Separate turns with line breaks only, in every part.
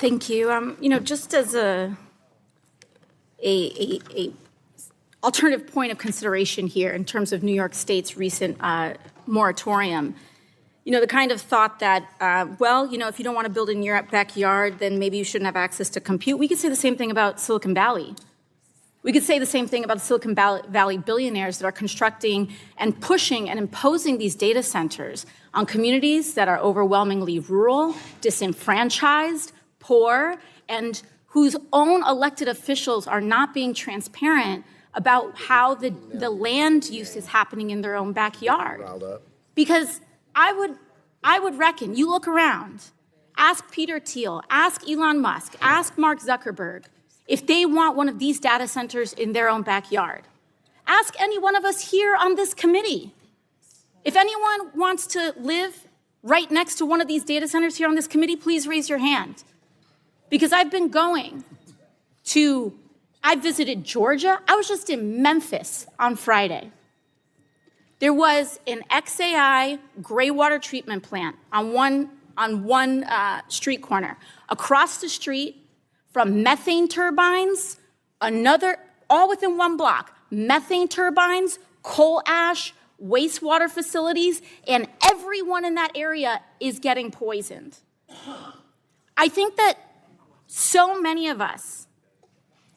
Thank you. Just as a alternative point of consideration here in terms of New York State's recent moratorium, the kind of thought that, if you don't want to build in your backyard, then maybe you shouldn't have access to compute. We could say the same thing about Silicon Valley. We could say the same thing about the Silicon Valley billionaires that are constructing and pushing and imposing these data centers on communities that are overwhelmingly rural, disenfranchised, poor, and whose own elected officials are not being transparent about how the land use is happening in their own backyard. Because I would reckon, you look around, ask Peter Thiel, ask Elon Musk, ask Mark Zuckerberg, if they want one of these data centers in their own backyard. Ask any one of us here on this committee. If anyone wants to live right next to one of these data centers here on this committee, please raise your hand. Because I've been I visited Georgia. I was just in Memphis on Friday. There was an XAI gray water treatment plant on one street corner. Across the street, from methane turbines, all within one block, methane turbines, coal ash, wastewater facilities, and everyone in that area is getting poisoned. I think that so many of us,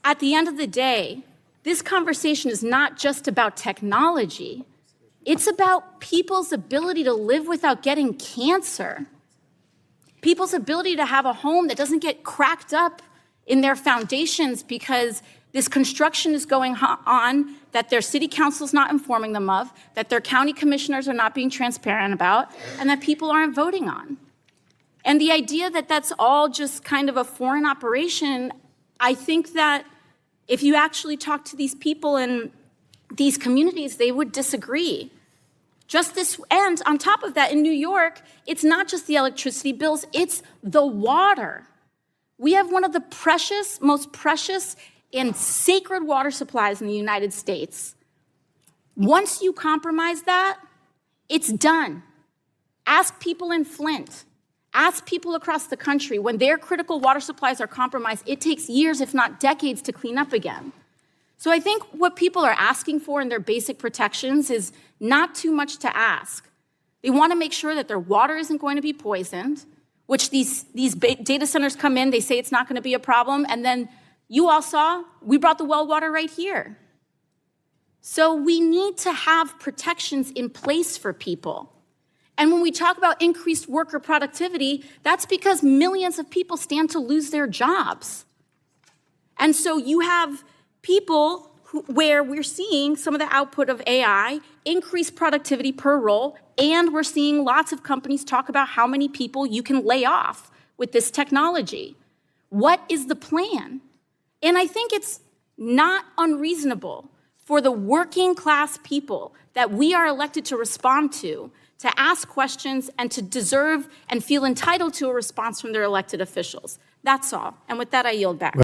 at the end of the day, this conversation is not just about technology. It's about people's ability to live without getting cancer, people's ability to have a home that doesn't get cracked up in their foundations because this construction is going on that their city council is not informing them of, that their county commissioners are not being transparent about, and that people aren't voting on. And the idea that that's all just kind of a foreign operation, I think that if you actually talk to these people in these communities, they would disagree. And on top of that, in New York, it's not just the electricity bills, it's the water. We have one of the most precious and sacred water supplies in the United States. Once you compromise that, it's done. Ask people in Flint. Ask people across the country. When their critical water supplies are compromised, it takes years, if not decades, to clean up again. So I think what people are asking for in their basic protections is not too much to ask. They want to make sure that their water isn't going to be poisoned, which these data centers come in, they say it's not going to be a problem, and then you all saw, we brought the well water right here. So we need to have protections in place for people. And when we talk about increased worker productivity, that's because millions of people stand to lose their jobs. And so you have people where we're seeing some of the output of AI, increase productivity per role, and we're seeing lots of companies talk about how many people you can lay off with this technology. What is the plan? And I think it's not unreasonable for the working class people that we are elected to respond to ask questions and to deserve and feel entitled to a response from their elected officials. That's all. And with that, I yield back.